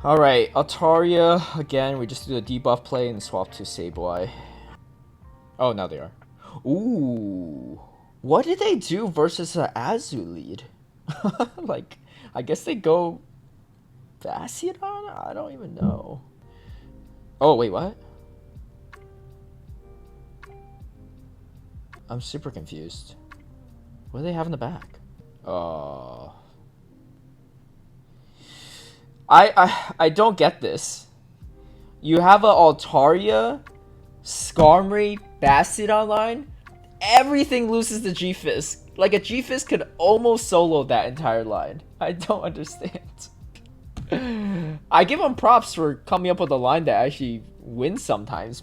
Alright, Altaria, again, we just do a debuff play and swap to Sableye. Oh, now they are. Ooh. What did they do versus an Azu lead? Like, I guess they go Bastiodon? I don't even know. Oh, wait, what? I'm super confused. What do they have in the back? I don't get this. You have a Altaria, Skarmory, Bastiodon line. Everything loses to G-Fisk. Like a G-Fisk could almost solo that entire line. I don't understand. I give them props for coming up with a line that actually wins sometimes.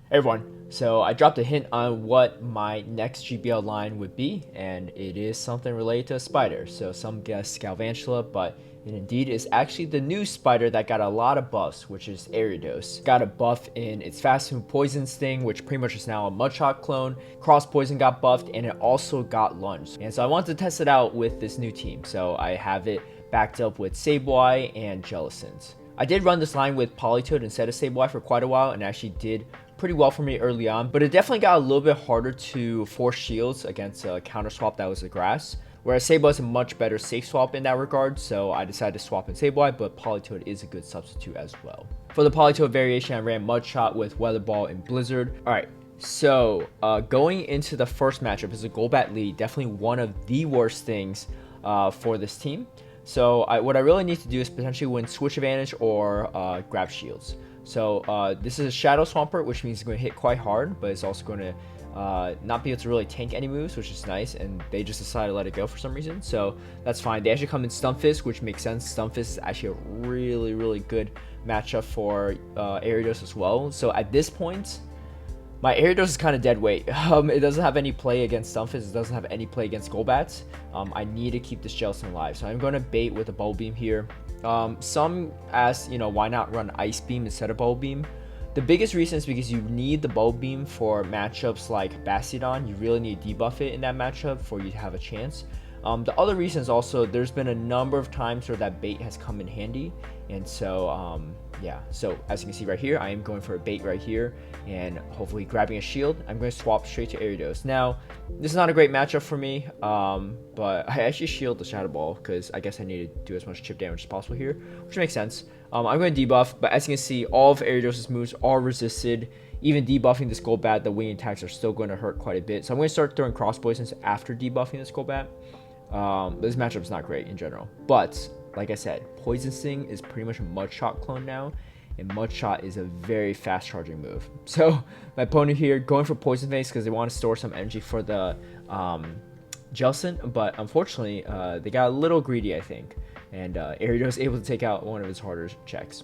Hey everyone, so I dropped a hint on what my next GBL line would be, and it is something related to a spider. So some guess Galvantula, but it indeed is actually the new spider that got a lot of buffs, which is Ariados. Got a buff in its Fast Move Poison Sting, which pretty much is now a Mudshot clone. Cross Poison got buffed, and it also got Lunge. And so I wanted to test it out with this new team, so I have it backed up with Sableye and Jellicent. I did run this line with Politoed instead of Sableye for quite a while, and actually did pretty well for me early on, but it definitely got a little bit harder to force shields against a counter swap that was the grass, whereas Sableye is a much better safe swap in that regard, so I decided to swap in Sableye, but Politoed is a good substitute as well. For the Politoed variation, I ran Mudshot with Weather Ball and Blizzard. Alright, so going into the first matchup is a Golbat lead, definitely one of the worst things for this team. So what I really need to do is potentially win Switch Advantage or grab shields. So this is a Shadow Swampert, which means it's going to hit quite hard, but it's also going to not be able to really tank any moves, which is nice, and they just decided to let it go for some reason, so that's fine. They actually come in Stunfisk, which makes sense. Stunfisk is actually a really, really good matchup for Ariados as well. So at this point, my Ariados is kind of dead weight. It doesn't have any play against Stunfisk. It doesn't have any play against Golbats. I need to keep this Jellicent alive, so I'm going to bait with a Bubble Beam here. Some ask, why not run Ice Beam instead of Bubble Beam? The biggest reason is because you need the Bubble Beam for matchups like Bastiodon. You really need to debuff it in that matchup for you to have a chance. The other reason is also there's been a number of times where that bait has come in handy, and so yeah, so as you can see right here, I am going for a bait right here and hopefully grabbing a shield. I'm going to swap straight to Ariados. Now this is not a great matchup for me, but I actually shield the Shadow Ball because I guess I need to do as much chip damage as possible here, which makes sense. I'm going to debuff, but as you can see, all of Ariados' moves are resisted. Even debuffing this Golbat, the wing attacks are still going to hurt quite a bit, so I'm going to start throwing Cross Poisons after debuffing this Golbat. This matchup is not great in general, but like I said, Poison Sting is pretty much a Mudshot clone now, and Mudshot is a very fast charging move. So my opponent here going for Poison Face because they want to store some energy for the Jellicent, but unfortunately they got a little greedy, I think, and Ariados is able to take out one of his harder checks.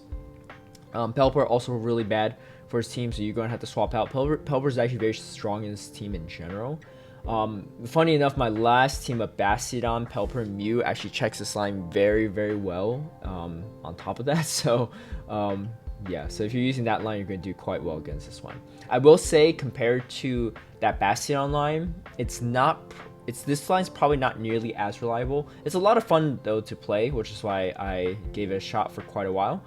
Pelipper also really bad for his team, so you're going to have to swap out. Pelipper is actually very strong in this team in general. Funny enough, my last team of Bastiodon, Pelipper, and Mew actually checks this line very, very well on top of that. So yeah, so if you're using that line, you're going to do quite well against this one. I will say, compared to that Bastiodon line, this line's probably not nearly as reliable. It's a lot of fun though to play, which is why I gave it a shot for quite a while.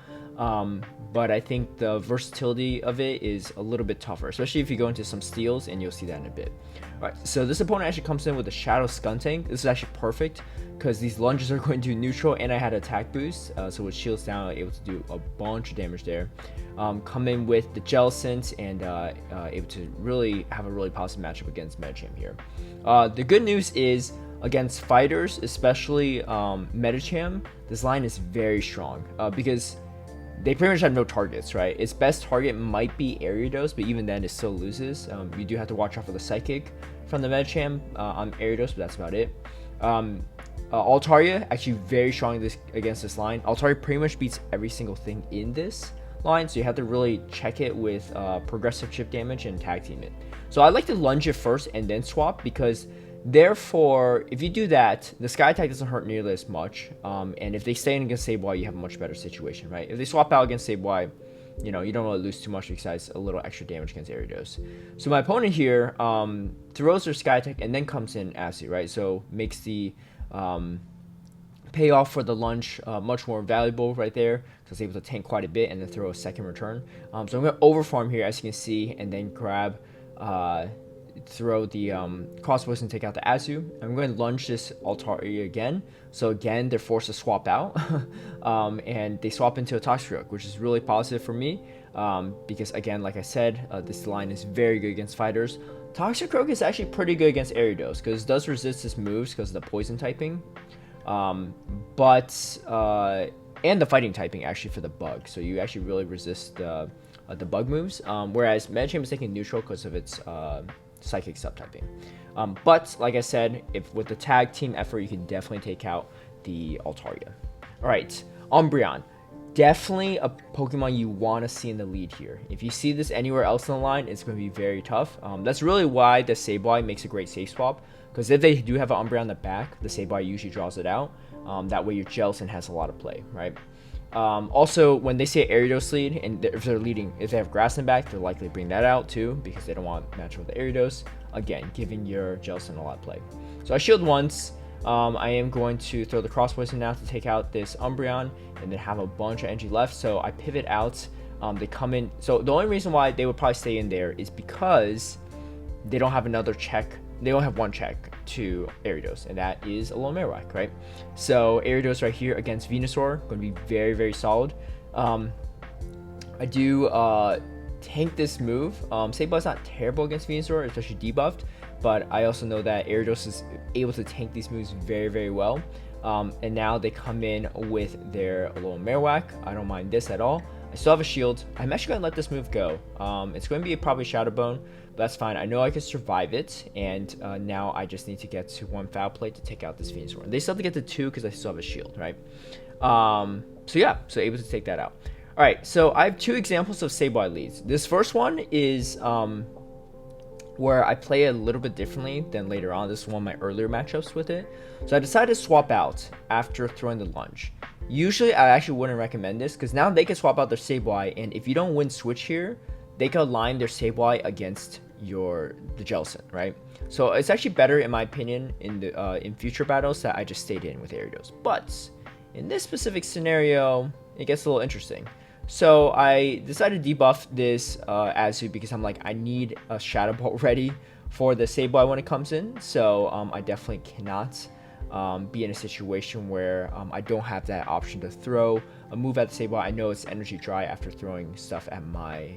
But I think the versatility of it is a little bit tougher, especially if you go into some steals, and you'll see that in a bit. Alright, so this opponent actually comes in with a Shadow Skuntank. This is actually perfect because these lunges are going to do neutral, and I had attack boost, so with shields down, I'm able to do a bunch of damage there. Come in with the Jellicent and able to really have a really positive matchup against Medicham here. The good news is, against fighters, especially Medicham, this line is very strong because they pretty much have no targets, right? Its best target might be Ariados, but even then it still loses. You do have to watch out for the Psychic from the Medicham on Ariados, but that's about it. Altaria, actually very strong against this line. Altaria pretty much beats every single thing in this line, so you have to really check it with progressive chip damage and tag team it. So I like to lunge it first and then swap, because therefore, if you do that, the Sky Attack doesn't hurt nearly as much, and if they stay in against Sableye, you have a much better situation, right? If they swap out against Sableye, you know, you don't really lose too much besides a little extra damage against Gyarados. So my opponent here throws their Sky Attack and then comes in Asu, right? So makes the payoff for the lunge much more valuable right there. So it's able to tank quite a bit and then throw a second return. So I'm going to overfarm here, as you can see, and then grab, throw the Crossbows and take out the Azu. I'm going to lunge this Altaria again. So again, they're forced to swap out, and they swap into a Toxicroak, which is really positive for me, because again, like I said, this line is very good against fighters. Toxicroak is actually pretty good against Gyarados because it does resist its moves because of the poison typing. And the fighting typing actually for the bug, so you actually really resist the bug moves, whereas Medicham is taking neutral because of its psychic subtyping. But like I said, if with the tag team effort, you can definitely take out the Altaria. Alright, Umbreon, definitely a Pokemon you want to see in the lead here. If you see this anywhere else in the line, it's going to be very tough. That's really why the Sableye makes a great safe swap, because if they do have an Umbreon in the back, the Sableye usually draws it out. That way your Jellicent has a lot of play, right? Also, when they say Gyarados lead, and if they're leading, if they have Grass in the back, they're likely to bring that out too, because they don't want to match with the Gyarados. Again, giving your Jellicent a lot of play. So I shield once. I am going to throw the Cross Poison now to take out this Umbreon, and then have a bunch of energy left. So I pivot out. They come in. So the only reason why they would probably stay in there is because they don't have another check. They only have one check to Gyarados, and that is Alolan Marowak, right? So Gyarados right here against Venusaur, going to be very, very solid. I do tank this move. Sableye's not terrible against Venusaur, especially debuffed, but I also know that Gyarados is able to tank these moves very, very well. And now they come in with their Alolan Marowak. I don't mind this at all. I still have a shield. I'm actually going to let this move go. It's going to be probably Shadow Bone, but that's fine. I know I can survive it, and now I just need to get to one Foul Play to take out this Venusaur. And they still have to get to 2 because I still have a shield, right? So yeah, so able to take that out. All right, so I have 2 examples of Sableye leads. This first one is where I play a little bit differently than later on. This is one of my earlier matchups with it. So I decided to swap out after throwing the lunge. Usually, I actually wouldn't recommend this because now they can swap out their Sableye, and if you don't win switch here, they can align their Sableye against the Jellicent, right? So it's actually better, in my opinion, in future battles that I just stayed in with Gyarados. But in this specific scenario, it gets a little interesting. So I decided to debuff this Azu because I'm like, I need a Shadow Ball ready for the Sableye when it comes in. So I definitely cannot be in a situation where I don't have that option to throw a move at the Sableye. I know it's energy dry after throwing stuff at my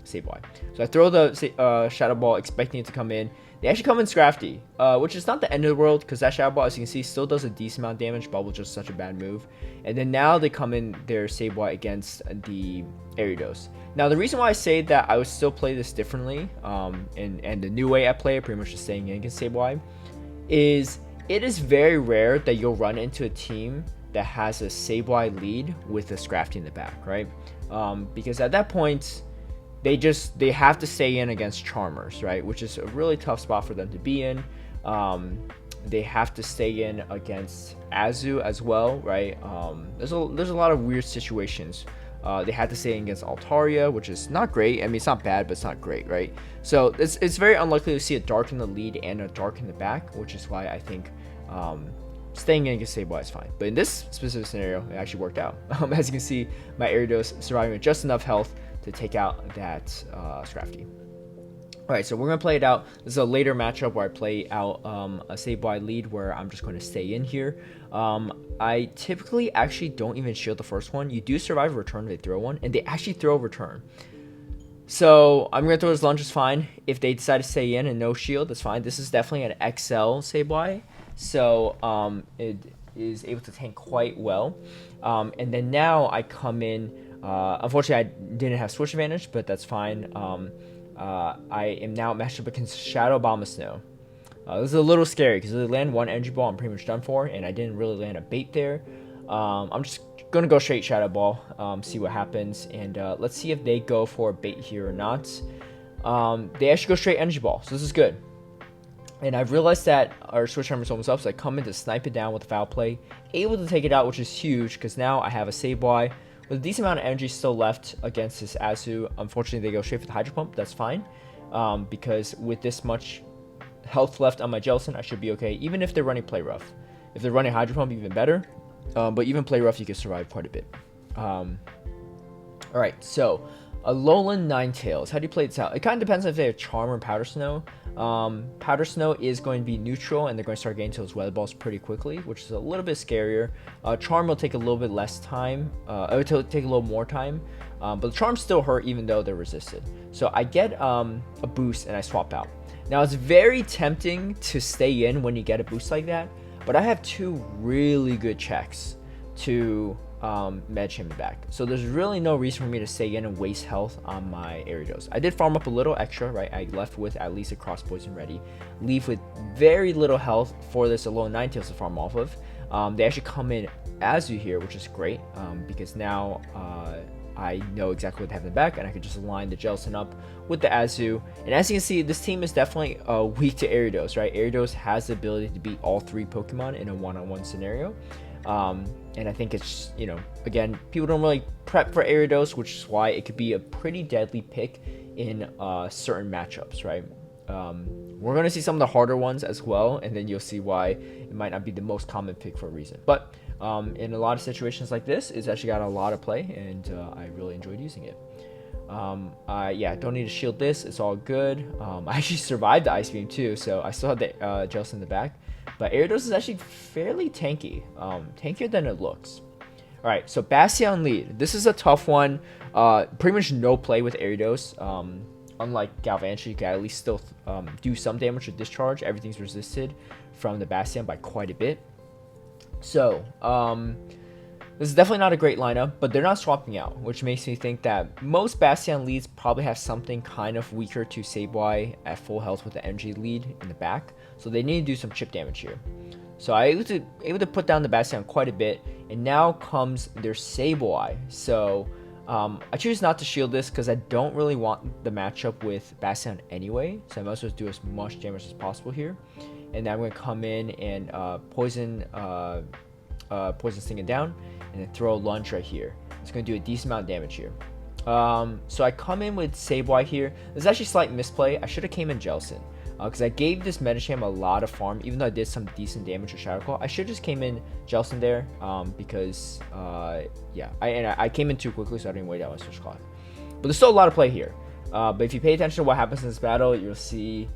Sableye. So I throw the Shadow Ball expecting it to come in. They actually come in Scrafty, which is not the end of the world because that Shadow Ball, as you can see, still does a decent amount of damage. Bubble just such a bad move. And then now they come in their Sableye against the Gyarados. Now the reason why I say that I would still play this differently, and the new way I play it, pretty much just staying in against Sableye, is it is very rare that you'll run into a team that has a Sableye lead with a Scrafty in the back, right? Because at that point, they have to stay in against Charmers, right? Which is a really tough spot for them to be in. They have to stay in against Azu as well, right? There's a lot of weird situations. They had to stay in against Altaria, which is not great. I mean, it's not bad, but it's not great, right? So it's very unlikely to see a Dark in the lead and a Dark in the back, which is why I think staying in against Sableye is fine. But in this specific scenario, it actually worked out. As you can see, my Gyarados surviving with just enough health to take out that Scrafty. Alright, so we're going to play it out. This is a later matchup where I play out a Sableye lead where I'm just going to stay in here. I typically actually don't even shield the first one. You do survive a return if they throw one, and they actually throw a return. So I'm going to throw his lunge, is fine. If they decide to stay in and no shield, that's fine. This is definitely an XL Sableye, so it is able to tank quite well. And then now I come in. Unfortunately, I didn't have switch advantage, but that's fine. I am now matched up against Shadow Abomasnow. This is a little scary because if they land one energy ball, I'm pretty much done for, and I didn't really land a bait there. I'm just going to go straight Shadow Ball, see what happens, and let's see if they go for a bait here or not. They actually go straight energy ball, so this is good. And I've realized that our switch timer is almost up, so I come in to snipe it down with a Foul Play, able to take it out, which is huge because now I have a Sableye with a decent amount of energy still left against this Azu. Unfortunately, they go straight for the Hydro Pump. That's fine, because with this much health left on my Jellicent, I should be okay, even if they're running Play Rough. If they're running Hydro Pump, even better, but even Play Rough, you can survive quite a bit. Alright, so Alolan Ninetales. How do you play this out? It kind of depends on if they have Charm or Powder Snow. Powder Snow is going to be neutral, and they're going to start getting to those Weather Balls pretty quickly, which is a little bit scarier. Charm will take a little bit less time. It will take a little more time, but the Charms still hurt even though they're resisted. So I get a boost and I swap out. Now it's very tempting to stay in when you get a boost like that, but I have two really good checks to Medicine in the back, so there's really no reason for me to stay in and waste health on my Ariados. I did farm up a little extra, right? I left with at least a Cross Poison ready, leave with very little health for this Alolan Ninetales to farm off of. They actually come in Azu here, which is great, because now I know exactly what they have in the back, and I can just align the Jellicent up with the Azu. And as you can see, this team is definitely weak to Ariados, right? Ariados has the ability to beat all three Pokemon in a one-on-one scenario. And I think it's, you know, again, people don't really prep for Ariados, which is why it could be a pretty deadly pick in certain matchups, right? We're going to see some of the harder ones as well, and then you'll see why it might not be the most common pick for a reason. But in a lot of situations like this, it's actually got a lot of play, and I really enjoyed using it. Yeah, don't need to shield this. It's all good. I actually survived the Ice Beam too, so I still have the Jellicent in the back. But Ariados is actually fairly tanky, tankier than it looks. Alright, so Bastiodon lead. This is a tough one. Pretty much no play with Ariados. Unlike Galvantula, you can at least still do some damage with Discharge. Everything's resisted from the Bastiodon by quite a bit. So, this is definitely not a great lineup, but they're not swapping out, which makes me think that most Bastiodon leads probably have something kind of weaker to Sableye at full health with the energy lead in the back. So they need to do some chip damage here. So I was able to put down the Bastiodon quite a bit, and now comes their Sableye. So I choose not to shield this because I don't really want the matchup with Bastiodon anyway. So I might as well do as much damage as possible here. And then I'm going to come in and poison Sting it down, and then throw a lunge right here. It's going to do a decent amount of damage here. So I come in with Sableye here. There's actually a slight misplay. I should have came in Jellicent, because I gave this Medicham a lot of farm, even though I did some decent damage with Shadow Claw. I should just came in Jellicent there, because yeah, I came in too quickly, so I didn't wait out my Switch Clock. But there's still a lot of play here. But if you pay attention to what happens in this battle, you'll see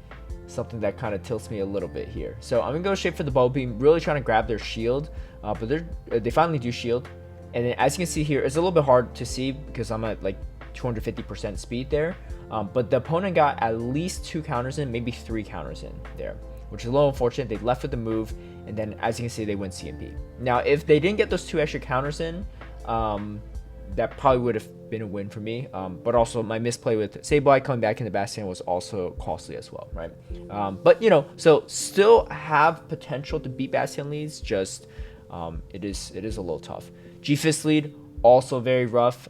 something that kind of tilts me a little bit here. So I'm gonna go straight for the Bubble Beam, really trying to grab their shield, but they finally do shield. And then as you can see here, it's a little bit hard to see because I'm at like 250% speed there, but the opponent got at least 2 counters in, maybe 3 counters in there, which is a little unfortunate. They left with the move, and then as you can see, they win CMP. Now if they didn't get those 2 extra counters in, that probably would have been a win for me, but also my misplay with Sableye coming back in the Bastion was also costly as well, right? But you know, so still have potential to beat Bastion leads, just it is a little tough. G-Fist lead, also very rough.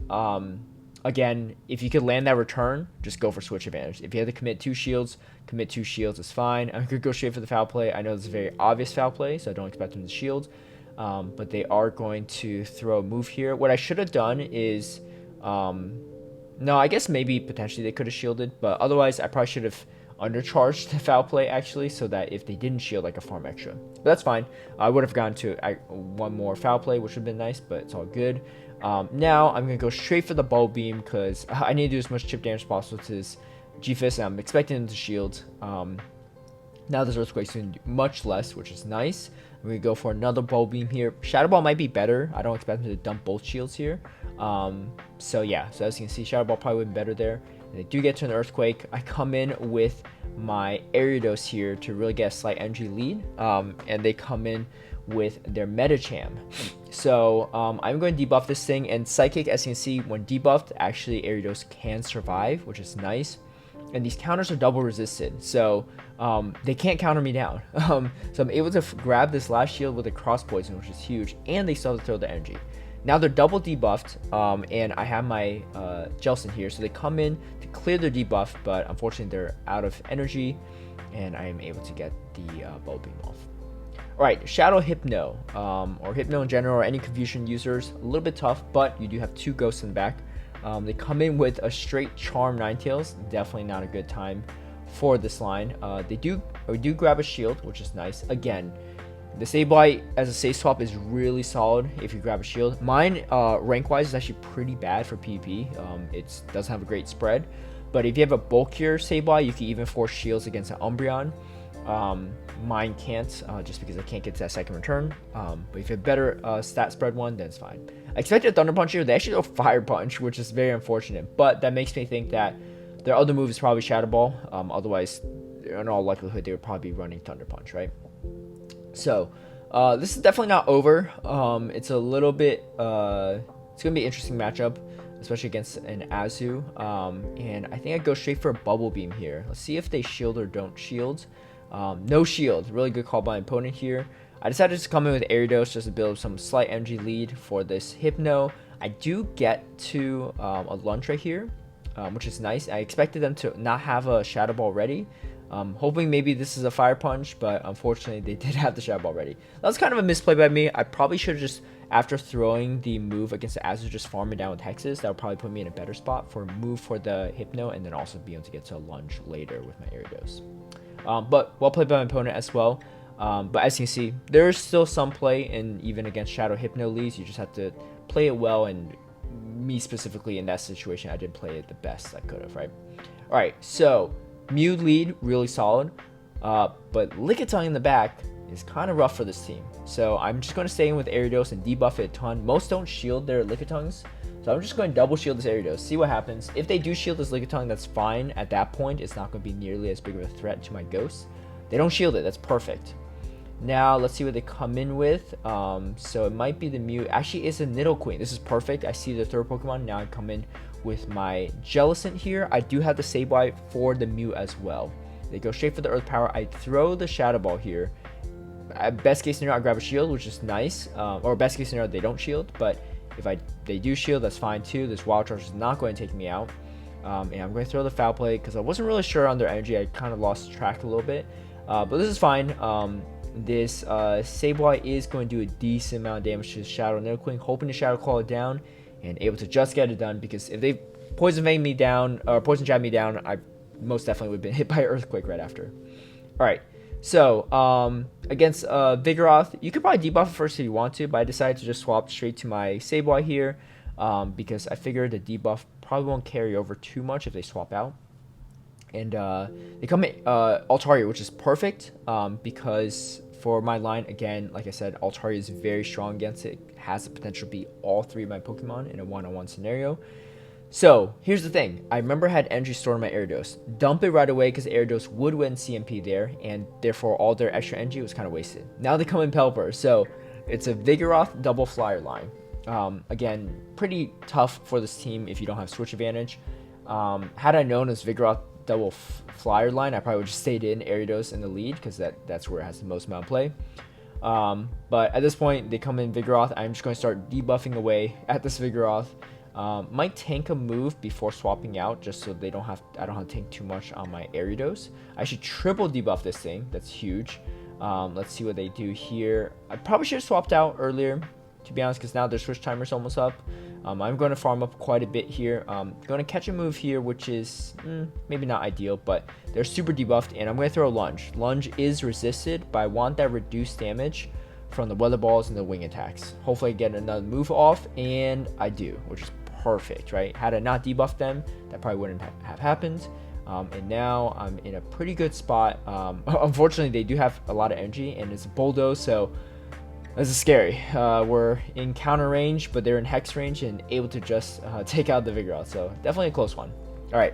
Again, if you could land that return, just go for switch advantage. If you have to commit 2 shields, is fine. I'm gonna go straight for the foul play. I know this is a very obvious foul play, so I don't expect them to shield. But they are going to throw a move here. What I should have done is, no, I guess maybe potentially they could have shielded, but otherwise I probably should have undercharged the foul play actually, so that if they didn't shield, I could farm extra. But that's fine. I would have gone to one more foul play, which would have been nice, but it's all good. Now I'm going to go straight for the Bulb Beam because I need to do as much chip damage as possible to this G-Fist, and I'm expecting him to shield. Now this Earthquake's doing much less, which is nice. I'm going to go for another Bulb Beam here. Shadow Ball might be better. I don't expect him to dump both shields here. So yeah, so as you can see, Shadow Ball probably would be better there. And they do get to an Earthquake. I come in with my Ariados here to really get a slight energy lead. And they come in with their Medicham. So I'm going to debuff this thing. And Psychic, as you can see, when debuffed, actually Ariados can survive, which is nice. And these counters are double resisted, so they can't counter me down. So I'm able to grab this last shield with a Cross Poison, which is huge, and they still have to throw the energy. Now they're double debuffed, and I have my Jellicent here, so they come in to clear their debuff, but unfortunately they're out of energy, and I am able to get the Bulb Beam off. Alright, Shadow Hypno, or Hypno in general, or any Confusion users, a little bit tough, but you do have 2 ghosts in the back. They come in with a straight Charm Ninetales, definitely not a good time for this line. We do grab a shield, which is nice. Again, the Sableye as a safe swap is really solid if you grab a shield. Mine, rank-wise, is actually pretty bad for PvP. It doesn't have a great spread, but if you have a bulkier Sableye, you can even force shields against an Umbreon. Mine can't, just because I can't get to that second return. But if you have better stat spread one, then it's fine. I expected a Thunder Punch here. They actually go Fire Punch, which is very unfortunate. But that makes me think that their other move is probably Shadow Ball. Otherwise, in all likelihood, they would probably be running Thunder Punch, right? So, this is definitely not over. It's a little bit, it's going to be an interesting matchup, especially against an Azu. And I think I go straight for a Bubble Beam here. Let's see if they shield or don't shield. No shield. Really good call by my opponent here. I decided to come in with Ariados just to build some slight MG lead for this Hypno. I do get to a lunge right here, which is nice. I expected them to not have a Shadow Ball ready. Hoping maybe this is a Fire Punch, but unfortunately they did have the Shadow Ball ready. That was kind of a misplay by me. I probably should have just, after throwing the move against the Azu, just farm it down with Hexes. That would probably put me in a better spot for a move for the Hypno, and then also be able to get to a lunge later with my Ariados. But well played by my opponent as well. But as you can see, there's still some play, and even against Shadow Hypno leads, you just have to play it well. And me specifically in that situation, I didn't play it the best I could have, right? All right, so Mew lead, really solid. But Lickitung in the back is kind of rough for this team. So I'm just going to stay in with Ariados and debuff it a ton. Most don't shield their Lickitungs. So I'm just going to double shield this Ariados, see what happens. If they do shield this Lickitung, that's fine. At that point, it's not going to be nearly as big of a threat to my ghosts. They don't shield it, that's perfect. Now, let's see what they come in with. So it might be the Mew. Actually, it's a Nidoqueen. This is perfect. I see the third Pokemon. Now I come in with my Jellicent here. I do have the Sableye for the Mew as well. They go straight for the Earth Power. I throw the Shadow Ball here. Best case scenario, I grab a shield, which is nice. Or best case scenario, they don't shield. But if they do shield, that's fine too. This Wild Charge is not going to take me out. And I'm going to throw the Foul Play because I wasn't really sure on their energy. I kind of lost track a little bit. But this is fine. This Sableye is going to do a decent amount of damage to Shadow Nidoqueen, hoping to Shadow Claw it down and able to just get it done, because if they Poison Fang me down, or Poison Jab me down, I most definitely would have been hit by Earthquake right after. Alright, so against Vigoroth, you could probably debuff it first if you want to, but I decided to just swap straight to my Sableye here, because I figured the debuff probably won't carry over too much if they swap out. And they come in Altaria, which is perfect, because for my line, again, like I said, Altaria is very strong against it. It has the potential to beat all 3 of my Pokemon in a one-on-one scenario. So here's the thing. I remember I had energy stored in my Ariados. Dump it right away because Ariados would win CMP there, and therefore all their extra energy was kind of wasted. Now they come in Pelipper, so it's a Vigoroth double flyer line. Again, pretty tough for this team if you don't have switch advantage. Had I known as Vigoroth double flyer line, I probably would just stayed in Ariados in the lead, because that's where it has the most amount of play. But at this point, they come in Vigoroth. I'm just going to start debuffing away at this Vigoroth. Might tank a move before swapping out, just so I don't have to tank too much on my Ariados. I should triple debuff this thing. That's huge. Let's see what they do here. I probably should have swapped out earlier, to be honest, because now their switch timer's almost up. I'm going to farm up quite a bit here. Going to catch a move here, which is maybe not ideal, but they're super debuffed, and I'm going to throw a lunge. Lunge is resisted, but I want that reduced damage from the weather balls and the wing attacks. Hopefully I get another move off, and I do, which is perfect, right? Had I not debuffed them, that probably wouldn't have happened. And now I'm in a pretty good spot. Unfortunately, they do have a lot of energy, and it's a Bulldoze, so this is scary. We're in counter range, but they're in hex range and able to just take out the Vigoroth. So definitely a close one. All right.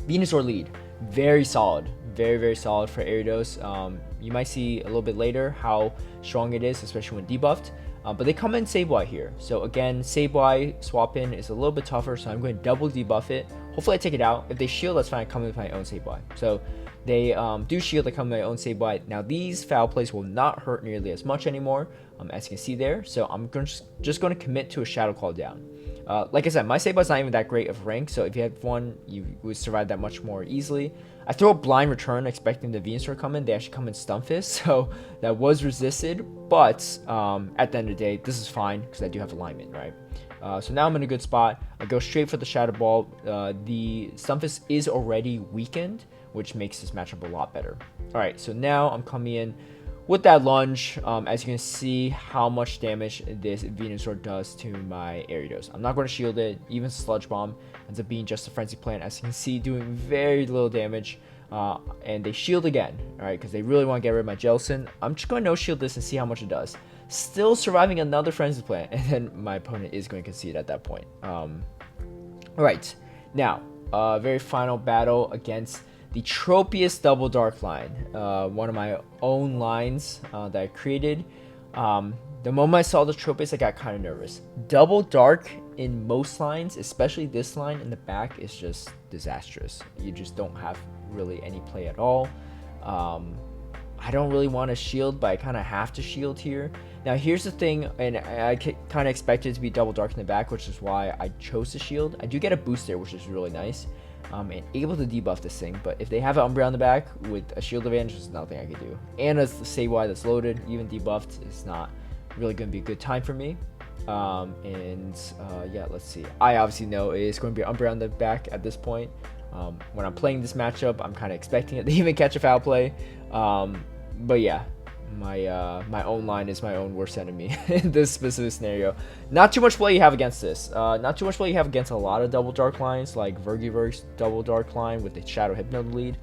Venusaur lead. Very solid. Very, very solid for Ariados. You might see a little bit later how strong it is, especially when debuffed. But they come in Sableye here. So again, Sableye swap in is a little bit tougher, so I'm going to double debuff it. Hopefully I take it out. If they shield, that's fine. I come in with my own Sableye. So they do shield, I come with my own Sableye. Now these foul plays will not hurt nearly as much anymore, as you can see there. So I'm just going to commit to a Shadow Claw down. Like I said, my Sableye's not even that great of rank, so if you had one, you would survive that much more easily. I throw a blind return expecting the Venusaur to come in. They actually come in Stunfisk, so that was resisted. But at the end of the day, this is fine because I do have alignment, right? So now I'm in a good spot. I go straight for the Shadow Ball. The Stunfisk is already weakened, which makes this matchup a lot better. Alright, so now I'm coming in with that lunge. As you can see how much damage this Venusaur does to my Ariados. I'm not going to shield it. Even Sludge Bomb ends up being just a Frenzy Plant. As you can see, doing very little damage. And they shield again, alright, because they really want to get rid of my Jellicent. I'm just going to no-shield this and see how much it does. Still surviving another Frenzy Plant, and then my opponent is going to concede at that point. Alright, now, very final battle against the Tropius Double Dark line. One of my own lines that I created. The moment I saw the Tropius, I got kind of nervous. Double Dark in most lines, especially this line in the back, is just disastrous. You just don't have really any play at all. I don't really want to shield, but I kind of have to shield here. Now here's the thing, and I kind of expected it to be Double Dark in the back, which is why I chose to shield. I do get a boost there, which is really nice, and able to debuff this thing. But if they have an Umbreon in the back with a shield advantage, there's nothing I can do. And as the Sableye that's loaded, even debuffed, it's not really going to be a good time for me. Yeah, let's see. I obviously know it's going to be Umbreon in the back at this point. When I'm playing this matchup, I'm kind of expecting it to even catch a foul play. But yeah, my own line is my own worst enemy in this specific scenario. Not too much play you have against this. Not too much play you have against a lot of Double Dark lines, like Vigoroth's Double Dark line with the Shadow Hypno lead.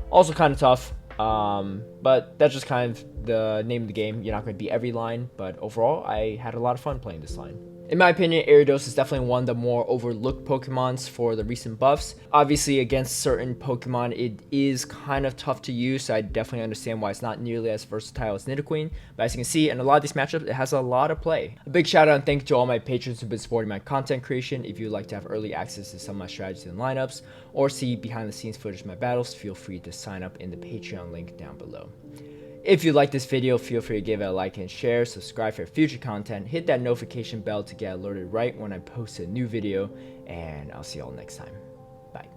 Also kind of tough. But that's just kind of the name of the game. You're not going to beat every line, but overall, I had a lot of fun playing this line. In my opinion, Ariados is definitely one of the more overlooked Pokemons for the recent buffs. Obviously, against certain Pokemon, it is kind of tough to use, so I definitely understand why it's not nearly as versatile as Nidoqueen. But as you can see, in a lot of these matchups, it has a lot of play. A big shout out and thank you to all my patrons who've been supporting my content creation. If you'd like to have early access to some of my strategies and lineups, or see behind the scenes footage of my battles, feel free to sign up in the Patreon link down below. If you like this video, feel free to give it a like and share, subscribe for future content, hit that notification bell to get alerted right when I post a new video, and I'll see y'all next time. Bye.